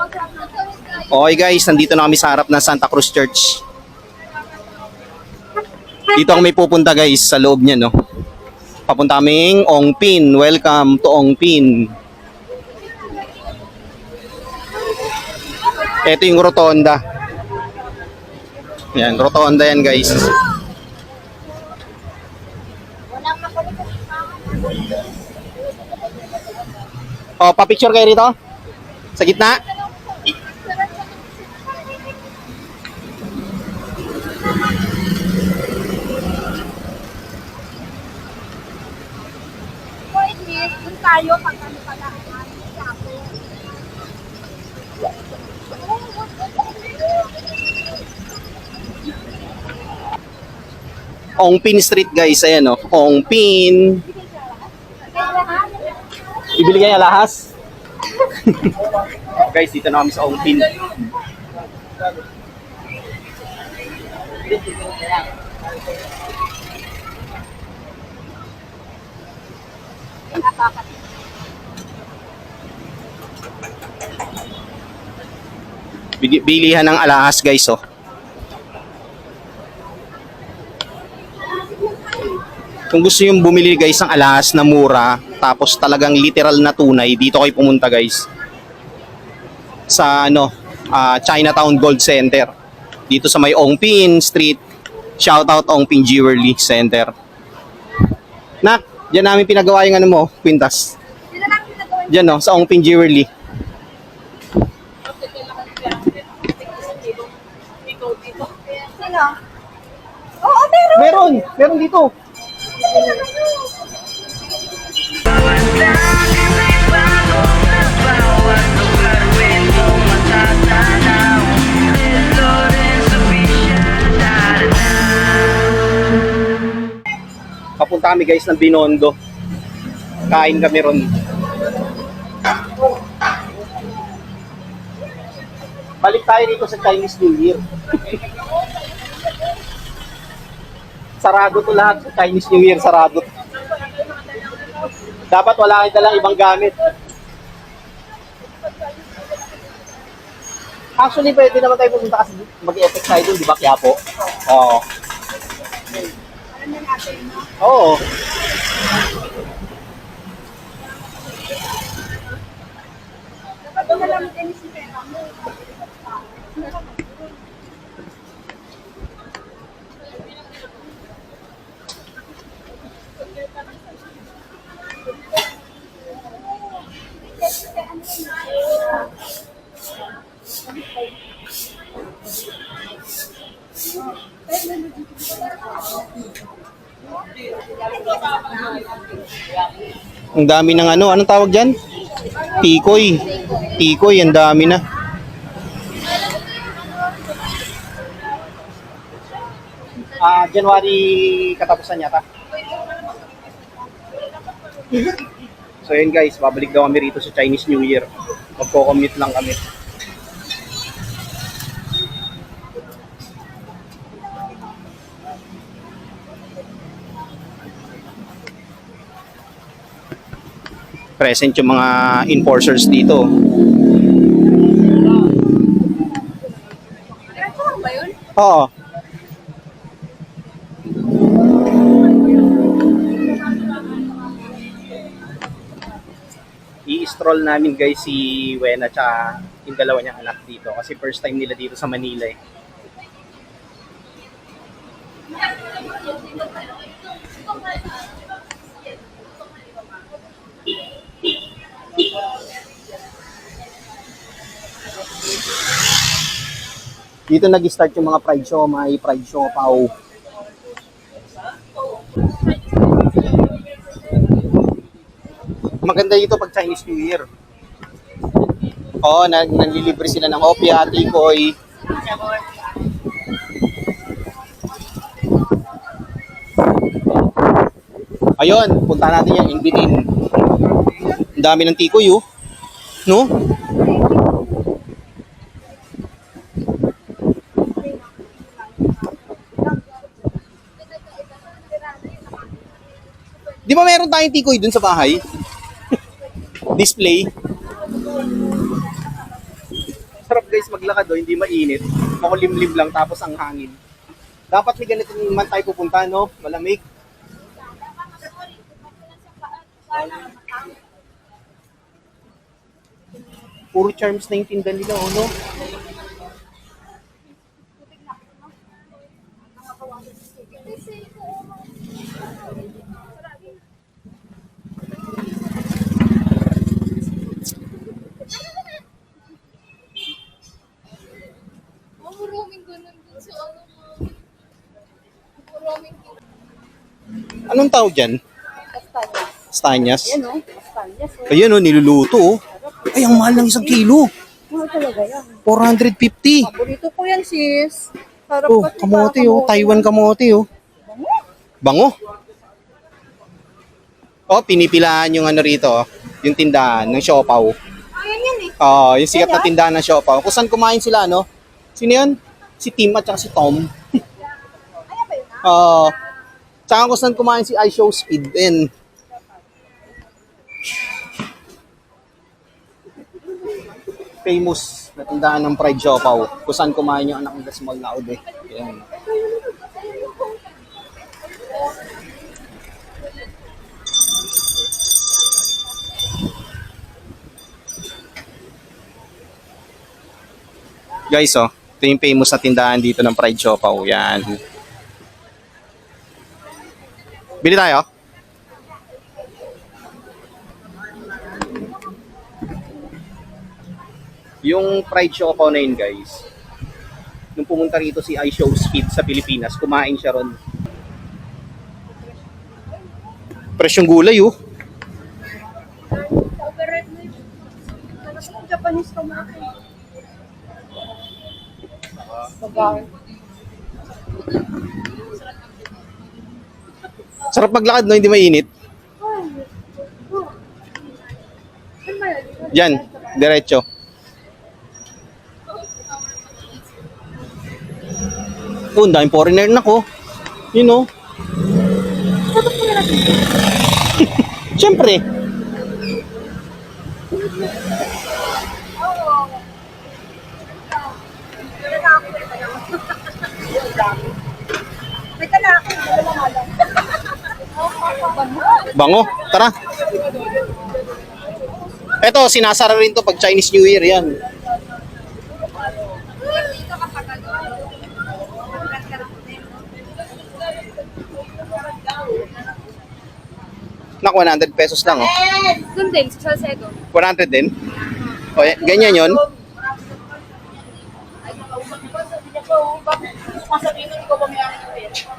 Okay guys, nandito na kami sa harap ng Santa Cruz Church. Dito kami pupunta guys, sa loob niya, no? Papunta kaming Ongpin. Welcome to Ongpin. Ito yung rotonda. Yan, rotonda yan guys. Oh, pa-picture kayo rito? Sa gitna? Doon tayo pag ano pala. Ongpin Street guys, ayan o. Ongpin. Bibili kayo alahas? Guys, dito na kami sa Ongpin. Bilihan ng alahas guys, oh. Kung gusto yung bumili guys ng alahas na mura, tapos talagang literal na tunay, dito kayo pumunta guys. Sa Chinatown Gold Center. Dito sa may Ongpin Street. Shoutout Ongpin Jewelry Center. Nak, diyan namin pinagawa yung ano mo, kwintas. Diyan no, sa Ongpin Jewelry. Sino? Oo, meron. Meron dito. Papunta kami guys ng Binondo. Kain kami ron. Balik tayo dito sa Chinese New Year. Sarado to lahat sa Chinese New Year, sarado. Dapat wala kang dalang ibang gamit. Actually, pwede naman tayo pumunta kasi mag-effect tayo dun, di ba, Quiapo? Oo. Oo. Dapat doon na lang din si Pera mo. Ang dami ng anong tawag dyan? Tikoy. Tikoy, ang dami na. January katapusan yata. So yun guys, babalik daw kami rito sa Chinese New Year. Magko-commute lang kami. Present yung mga enforcers dito. Diretso lang ba yun? Oo. I-stroll namin guys si Wena tsaka yung dalawa niyang anak dito kasi first time nila dito sa Manila eh. Dito nag-start yung mga fried siomai, fried siopaw. Maganda dito pag Chinese New Year. Oo, nanlilibre sila ng opia, tikoy. Ayun, punta natin yung Inbitin. Ang dami ng tikoy, oh. No? Di ba meron tayong tikoy dun sa bahay? Display. Sarap guys maglakad oh, hindi mainit. Makulimlim lang tapos ang hangin. Dapat may ganito naman tayo pupunta, no? Malamig. Puro charms na yung tinda nila, oh, no? Maraming ganun din sa ano mo. Maraming Anong tawag dyan? Castañas. Stanyas? Ayan o, Castañas o. Ayan, oh, niluluto, oh. Ay, ang mahal ng 1 kilo. Ano talaga yan? 450. Paborito ko yan, sis. Sarap Oh, kasi, kamote, parang oh. Taiwan kamote, oh. Bango. Oh, pinipilaan yung ano rito, oh. Yung tindahan ng siopaw. Ayan yan eh. Yung sikat na tindahan ng siopaw. Kung saan kumain sila, no? Sino yun? Si Tim at saka si Tom. Ayan ba yun? Tsaka kung saan kumain si I Show Speed din. Famous na tindahan ng fried siopaw. Kung saan kumain yung anak ng Small Loud eh. Yan. Guys, oh, ito yung famous na tindahan dito ng fried siopaw. Yan. Bili tayo? Yung fried siopaw na yun, guys. Nung pumunta rito si I Show Speed sa Pilipinas, kumain siya ron. Presyong gulay, oh. Overrated na yun. Sarap ng Japanese tomato. Babae. Sarap maglakad, no? Hindi mainit. Saan ba yan? Diyan, diretso. Oh, ang daming foreigner na ko. You know? Siyempre. May talaki. Wala nga lang. Bango. Tara. Eto, sinasara rin to pag Chinese New Year yan. Dito kapag ano. Nak, 100 pesos lang, oh. Doon din, sa Salcedo. 100 din? O, ganyan yon.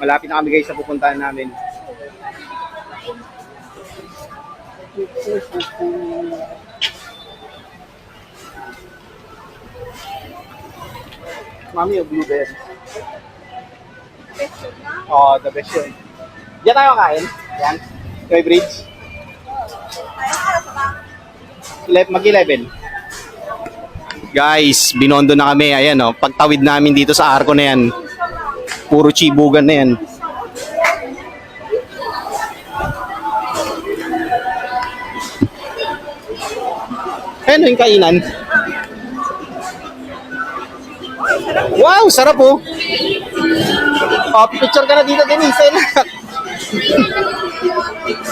Malapit na kami guys sa pupuntahan namin. Mami, yung blueberry. Oh, the best yun. Diyan tayo kain. Yan. May bridge. Mag-11. Guys, binondo na kami. Ayan, oh. Pagtawid namin dito sa arko na yan. Puro chibugan na yan. Ano yung kainan? Wow, sarap oh. Oh, picture ka na dito, Denise.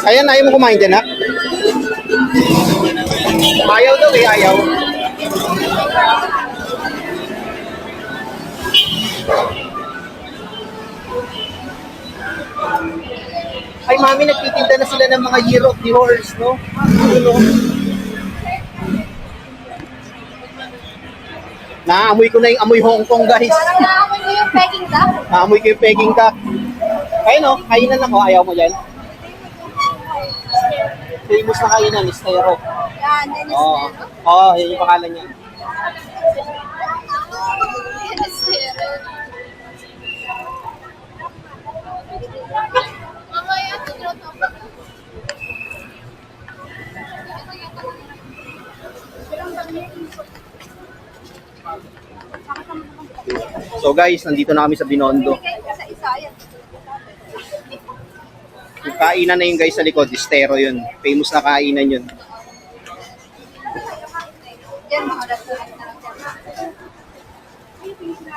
Ayan, ayaw mo kumain dyan, ha? Ayaw daw eh, ayaw. Ay, mami, nagtitinda na sila ng mga Year of the Horse, no? Ano? Naamoy ko na yung amoy Hong Kong, guys. Parang naamoy ko yung Peking duck. Naamoy ko yung Peking duck. Ayun, no? Kainan ako. Ayaw mo dyan? Famous na kainan, Estero. Yan, Dennis Oo. Nero. Oo, yun yung pangalan niya. Dennis Nero. Mamaya, tignan mo. So guys, nandito na kami sa Binondo. Isa-isa yan. Yung kainan na yun guys sa likod, Estero yun. Famous na kainan yun. Yan, mga restaurant na lang dyan. Di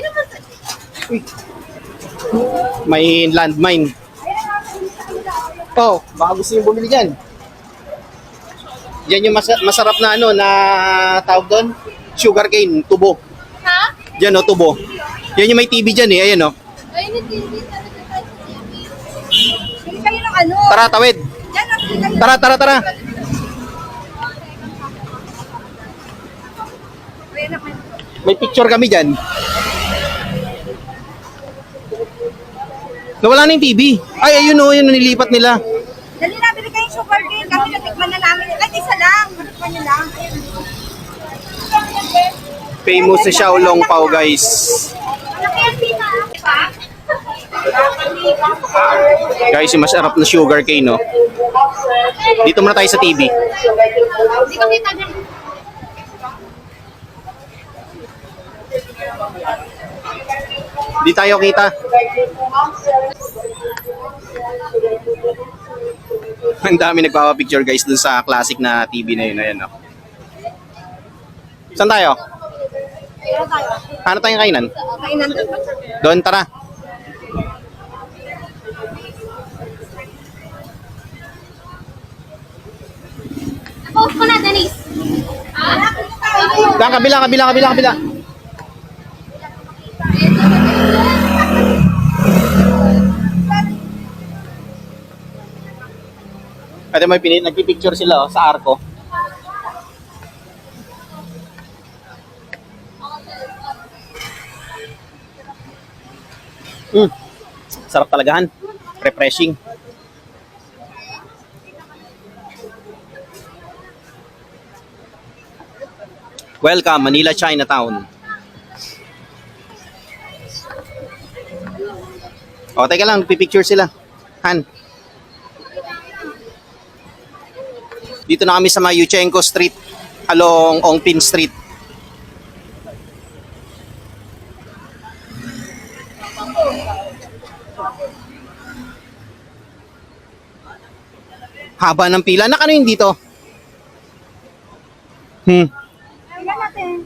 naman sa... May landmine. Oh, baka gusto yung bumili dyan. Yan yung masarap na ano, na tawag doon? Sugarcane, tubo. Ha? Diyan oh, tubo. Yan yung may TV dyan eh, ayan oh. Ay, hindi talaga tayo sa TV. Hindi kayo ng ano? Tara, tawid. Yan, hindi kayo. Tara, tara, tara. Ayan na kayo. May picture kami dyan. Nawala na yung TV. Ay, ayun oh, yun nilipat nila. Dali na, bili kayong sugar cane. Kami natikman na namin. Ay, isa lang. Natikman nyo lang. Famous sa Xiaolong Pao, guys. Malaki ang pita. Guys, yung masarap na sugarcane, no? Dito muna tayo sa TV. Hindi ko kita dyan. Di tayo kita. Ang dami nagpapapicture guys dun sa classic na TV na yun. Ayan, no? Saan tayo? Ano tayo? Ano tayong kainan? Kainan doon. Doon, tara. Post ko na, Denise. Ah? Lang, kabila. Pwede may nagpipicture sila oh, sa arko. Sarap talagahan. Refreshing. Welcome, Manila Chinatown. O, teka lang, nagpipicture sila. Han. Dito na kami sa Mayuchenko Street along Ongpin Street. Haba ng pila. Nakano yun dito? Tingnan natin.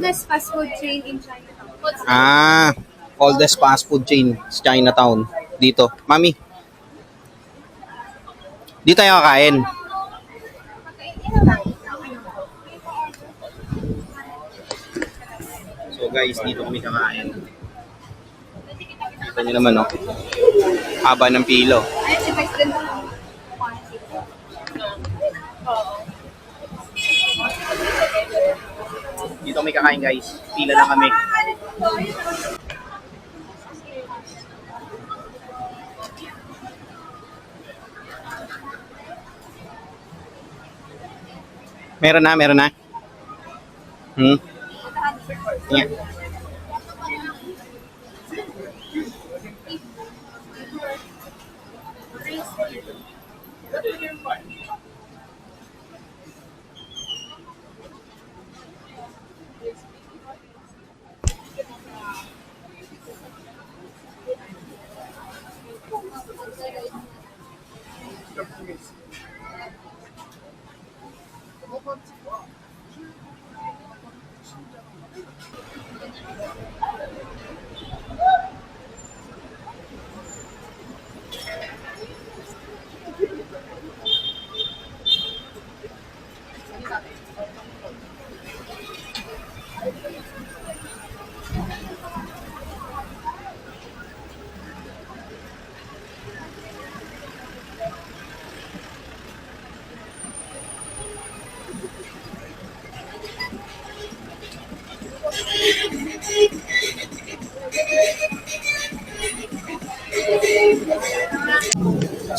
Oldest fast food chain in China. Oldest fast food chain sa Chinatown. Dito. Mami. Dito tayo kakain. So guys, dito kami kakain. Kita nyo naman, no? Haba ng pilo. Ay, si Vice din. Dito kami kakain, guys. Pila na kami. Meron na. Yeah.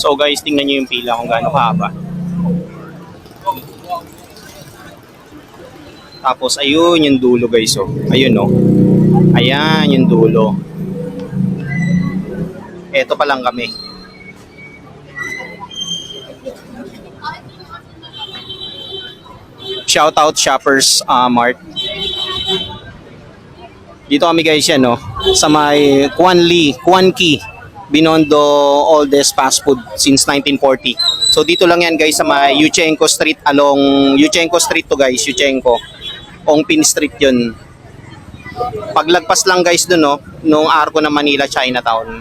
So guys, tingnan nyo yung pila kung gaano kahaba. Tapos ayun yung dulo guys, oh. Ayun, oh. Ayan yung dulo. Eto pa lang kami. Shoutout Shoppers Mart. Dito kami guys yan, no? Sa may Kwan Ki, Binondo oldest fast food since 1940. So dito lang yan guys sa may Yuchenko Street, along Yuchenko Street to guys, Yuchenko. Ongpin Street yun. Paglagpas lang guys dun, no, nung arko ng Manila Chinatown.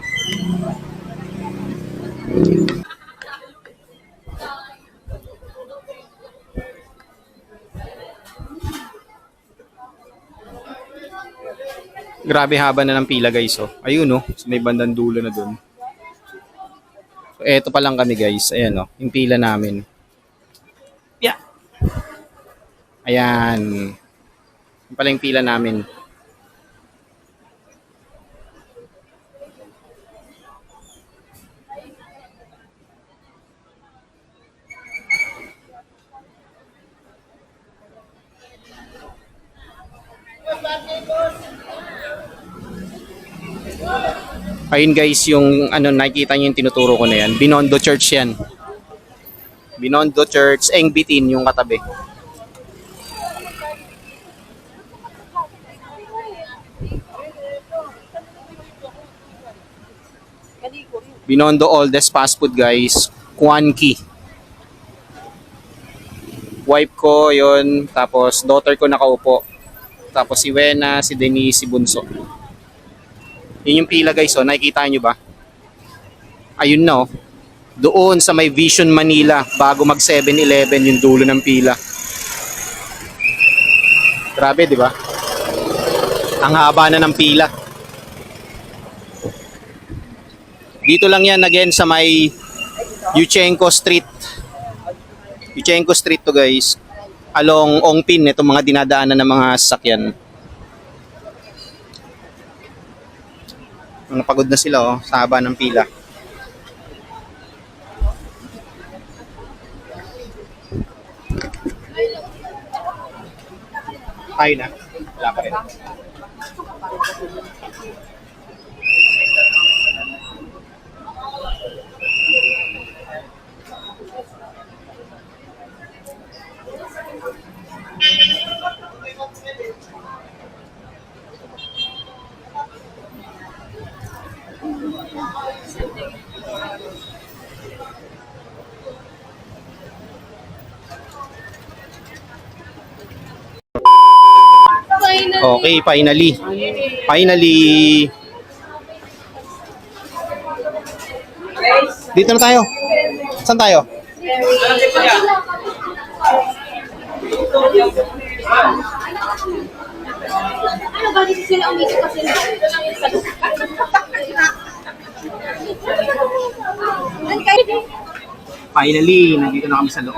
Grabe haba na ng pila guys, oh. Ayun, oh, sa may bandang dulo na dun. So eto pa lang kami guys, ayan, oh, yung pila namin. Yeah. Ayan. Yung pala yung pila namin. Ayun guys, yung ano, nakikita niyo yung tinuturo ko na yan. Binondo Church yan. Binondo Church, Engbitin yung katabi. Binondo oldest fast food guys, Kwan Ki. Wife ko yun, tapos daughter ko nakaupo. Tapos si Wena, si Denise, si Bunso. Yun yung pila guys, oh, nakikita nyo ba? Ayun na, oh. Doon sa may Vision Manila, bago mag 7-Eleven yung dulo ng pila. Grabe, di ba? Ang haba na ng pila. Dito lang yan again sa may Yuchenko Street. Yuchenko Street to guys. Along Ongpin, itong mga dinadaanan ng mga sasakyan. Napagod na sila, oh, sa haba ng pila. Tayo na. Wala pa rin. Okay, finally. Finally. Dito na tayo. Saan tayo? Ano ba dito sila umisip kasi Finally, nandito na kami sa loob.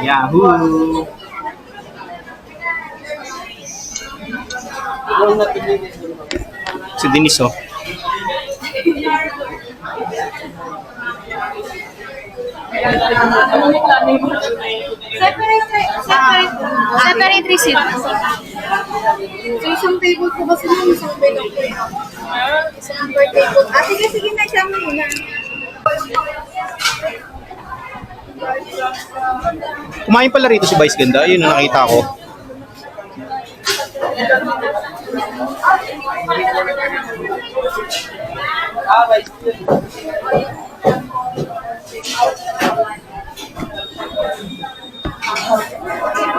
Yahoo! Si Denise, oh. Separate receipt. So, isang table po ba sila? Isang table po. Isang per table. Ah, sige na, siya muna. Kumain pala rito si Vice Ganda. Yun ang nakita ko.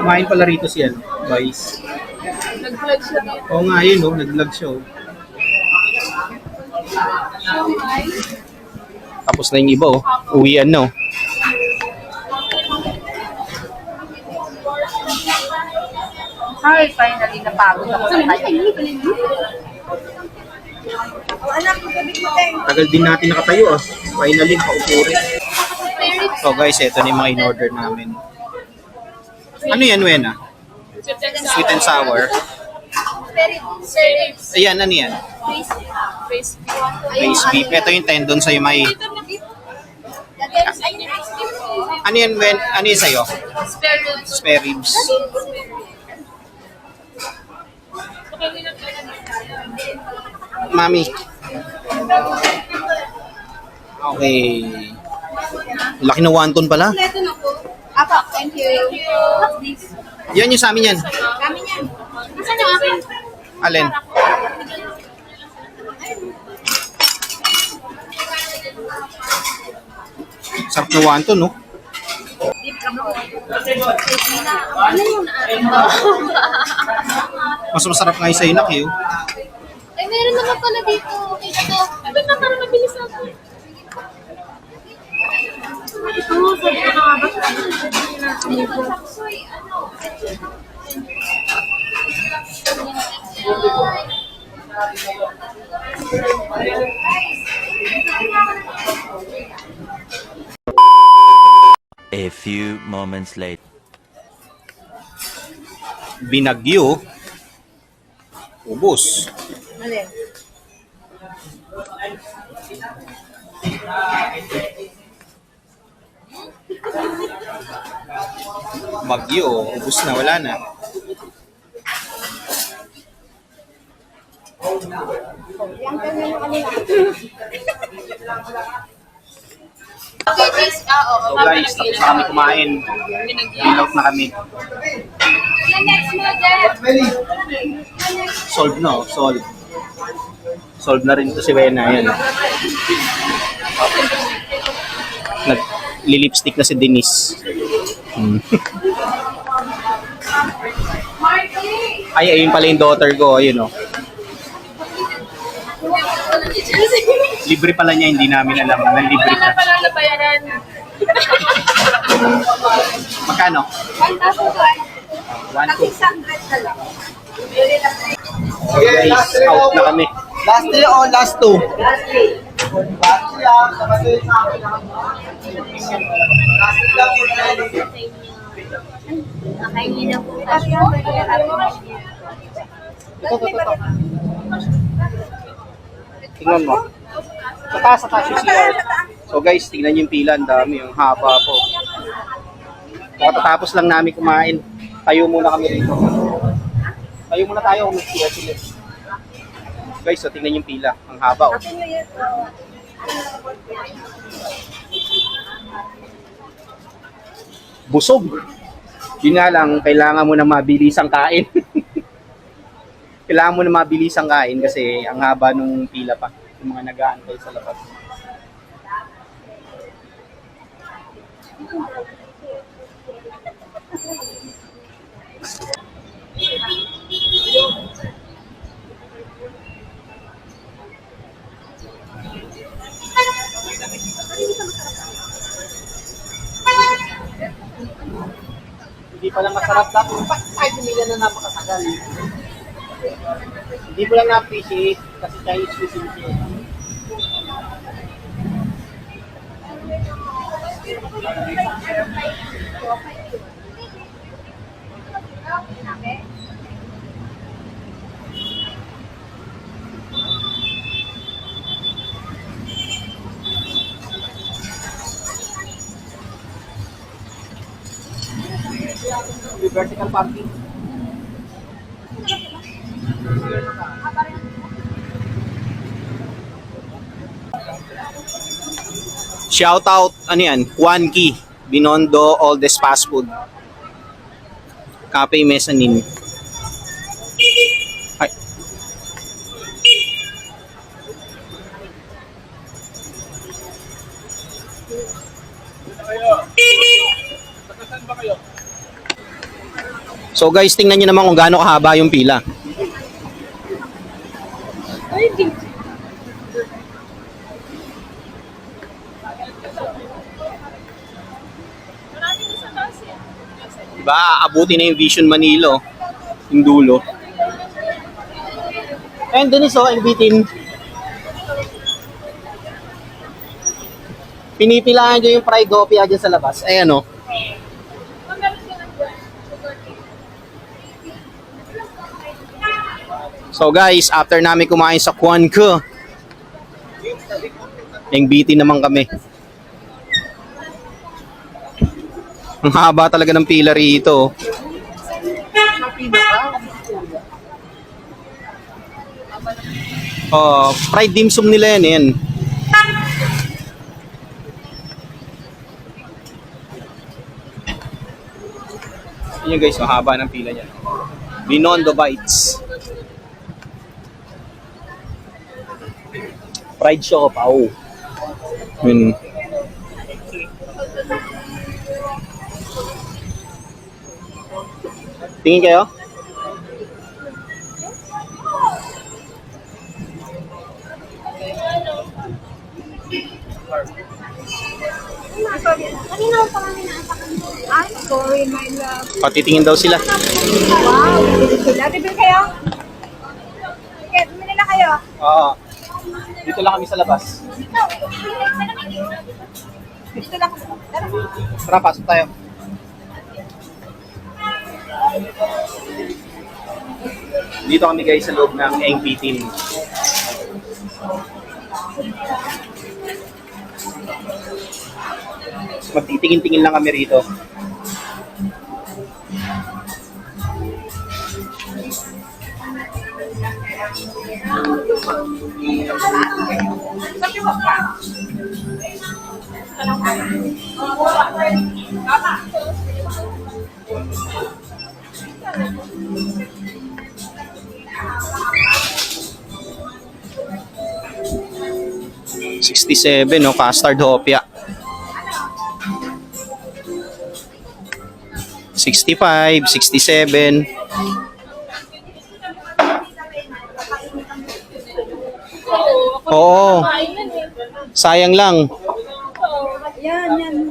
Kumain pala rito siya, Vice. Nag-vlog siya dito. Oo nga, yun, oh, nag-vlog siya. Oh. Tapos na yung iba, oh. Uwian na, oh. Hi, finally napagod ako sa tayo. Oh, anak, magkabit mo tayo. Tagal din natin nakatayo, oh. Finally, nakaupo rin. So guys, ito na yung mga in-order namin. Ano yan, Wena? Sweet and sour. Ayan, ano yan? Braised beef. Braised beef. Ito yung tendon sa'yo, may... Ano yan, ano yan sa'yo? Spare ribs. Spare ribs. Mami. Okay. Laki na wonton pala. Kompleto na po. Apa, thank you. What's this? Yan yung sa amin yan. Kami niyan. Nasaan yung akin? Alin? Sarap na wonton, no? Ano yung akin? Mas masarap nga yung sa inak, eh. Ay, meron naman pala dito. Ito. Ito na, parang mabilis ako. Ito, sabi ko na nga ba? A few moments later. Binagyo. Ubus. Alin? Bagyo. Ubus na. Wala na. Yang kanya yung ano lang. Okay, guys. Oo. So guys, tapos na kami kumain. Fill out na kami. Yan, next mo, Jeff. Solve na, oh. Solve. Solve na rin to si Wena. Ayan. Nag-lipstick na si Denise. Ay, ayun pala yung daughter ko. Ayun, oh. Libre pala niya, hindi namin alam. Libre Wala ka. na pala nabayaran. Magkano? 1,000. 1, 2. 600 na lang. Okay, guys, out na kami. Last 3 o last 2? Last day. Nakainin na po. Ito. Tingnan mo. Sa taas yung CR. So guys, tingnan yung pila. Ang dami. Yung haba po. Katatapos lang namin kumain. Tayo muna kami rito. Tayo muna tayo kung mag-CR sila. Guys, so tingnan yung pila. Ang haba. Oh. Busog. Yun nga lang, kailangan mo na mabilis ang kain. Kailangan mo na mabilis ang kain kasi ang haba nung pila pa. Yung mga nag-aantay sa labas. Hindi pa lang masarap. Dapat tayo pumila na napakatagal. Hindi ko lang na-appreciate kasi Chinese cuisine siya. Vertical parking. Shout out, ano yan? Juan Key, Binondo, Oldest Fast Food. Cafe Mezzanine. Ay. So guys, tingnan nyo naman kung gaano kahaba yung pila. Diba, aabuti na yung Vision Manila, oh. Yung dulo. And Denise, oh, ang bitin. Pinipilaan nyo yung fried opia dyan sa labas. Ayan, oh. So guys, after namin kumain sa Kwan Ke, NBT naman kami. Ang haba talaga ng pila rito. Oh, fried dim sum nila yan, yan. Yun guys, ang haba ng pila niya. Binondo Bites. Fried siopaw. Yun. Tingin kayo? Kanina pa kami naasakan. I'm sorry, my love. Patitingin daw sila. Wow, bibili sila. Bibili kayo? Okay, bumili na kayo. Oo. Dito lang kami sa labas. Dito lang. Tara. Tara, pasok tayo. Dito kami guys sa loob ng NP team. Magtitingin-tingin lang kami rito. $67, no? Custard hopia. 65, 67. Oo. Sayang lang. Yan.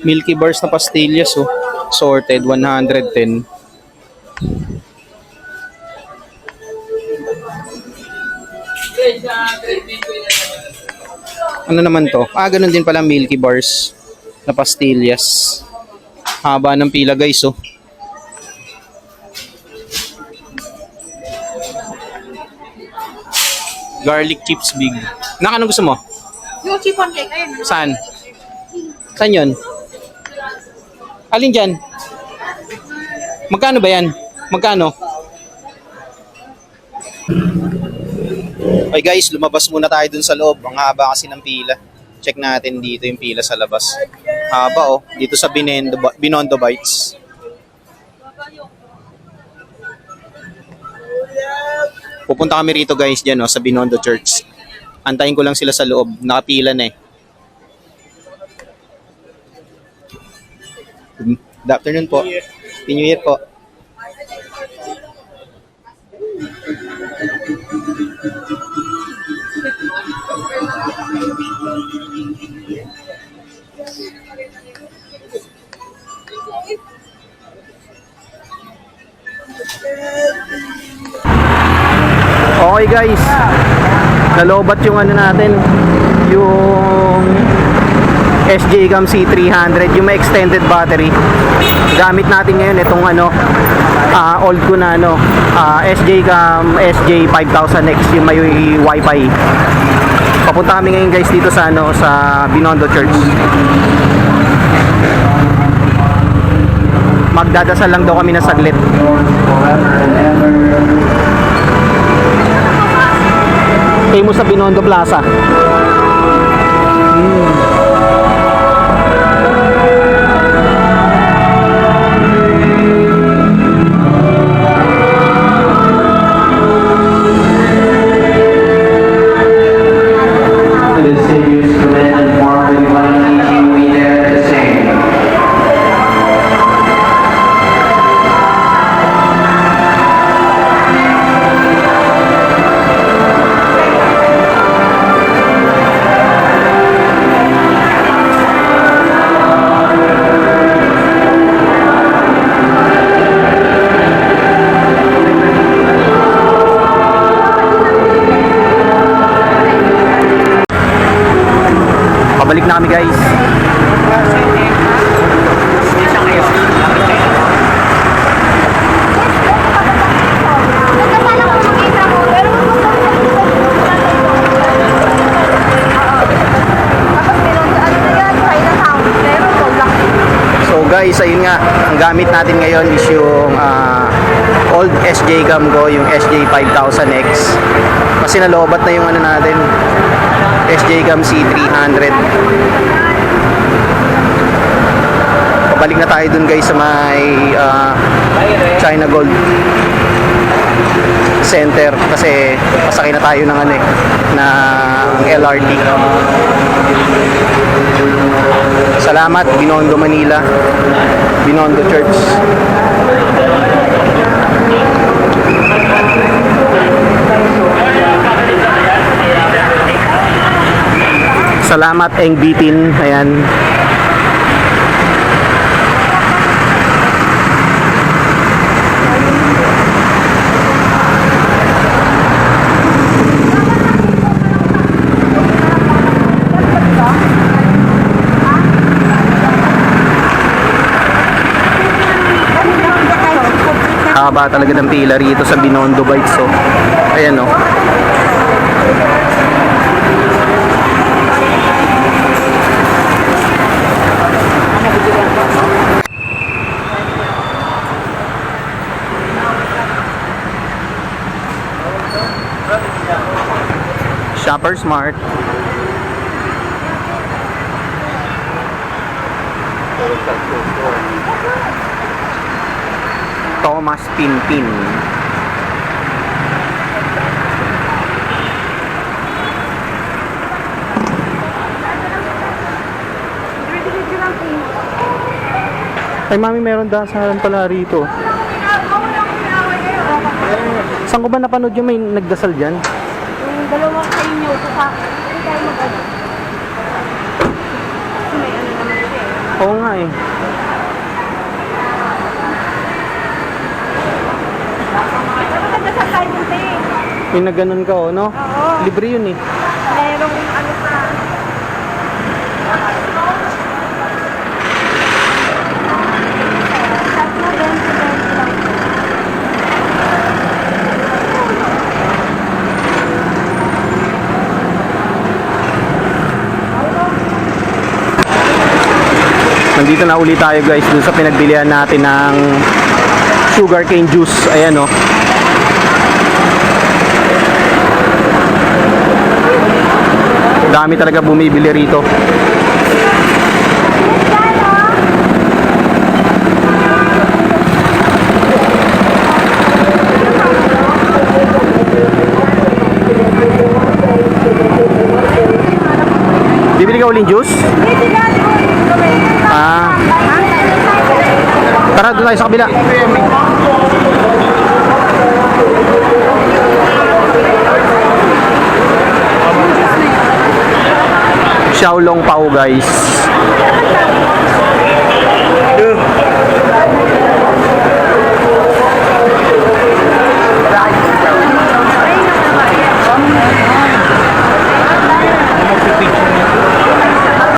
Milky Bars na pastillas, oh. Sorted, 110. Ano naman to? Ganun din pala Milky Bars na pastillas. Haba ng pila guys, oh. Garlic chips big. Ano gusto mo? Yung chiffon cake, ayun. Saan? Saan yun? Alin dyan? Magkano ba yan? Magkano? Okay guys, lumabas muna tayo dun sa loob. Ang haba kasi ng pila. Check natin dito yung pila sa labas. Haba oh, dito sa Binondo Bites. Pupunta kami rito guys dyan oh, sa Binondo Church. Antayin ko lang sila sa loob. Nakapila na eh. Good afternoon po. Happy New Year po. Okay guys, nalobat yung ano natin, yung SJ-Cam C300, yung may extended battery. Gamit natin ngayon itong ano, old ko na ano, SJ-Cam SJ5000X, yung may wifi. Papunta kami ngayon guys dito sa ano, sa Binondo Church. Magdadasal lang daw kami na saglit. Famous sa Binondo Plaza. Pabalik na kami guys. guys, ayun nga, ang gamit natin ngayon is yung old SJ cam ko, yung SJ 5000X. Kasi nalobat na yung ano natin, SJ cam C300. Pabalik na tayo dun guys sa may China Gold Center kasi pasakay na tayo ng ano eh, ng LRT. Salamat Binondo Manila, Binondo Church. Salamat Eng Bitin, ayan. Haba talaga ng pila rito sa Binondo Bites, so ayan o. Shopper Smart. Thomas Pinpin. Ay mami, meron dasalan pala rito. Saan ko ba napanood yung may nagdasal dyan? Yung dalawang sa inyo, hindi tayo mag-ano. May ano naman siya eh. Oo nga eh. Nagdasal tayo dun eh. Yung nagganon ka oh, no? Oo. Libre yun eh. Merong ano pa. Tatlo, 20 lang. Nandito na ulit tayo guys dun sa pinagbilihan natin ng sugarcane juice. Ayan oh. Dami talaga bumibili rito. Bibili ka uling juice? Ah. Tara, doon tayo sa kabila. Xiaolong Pao guys.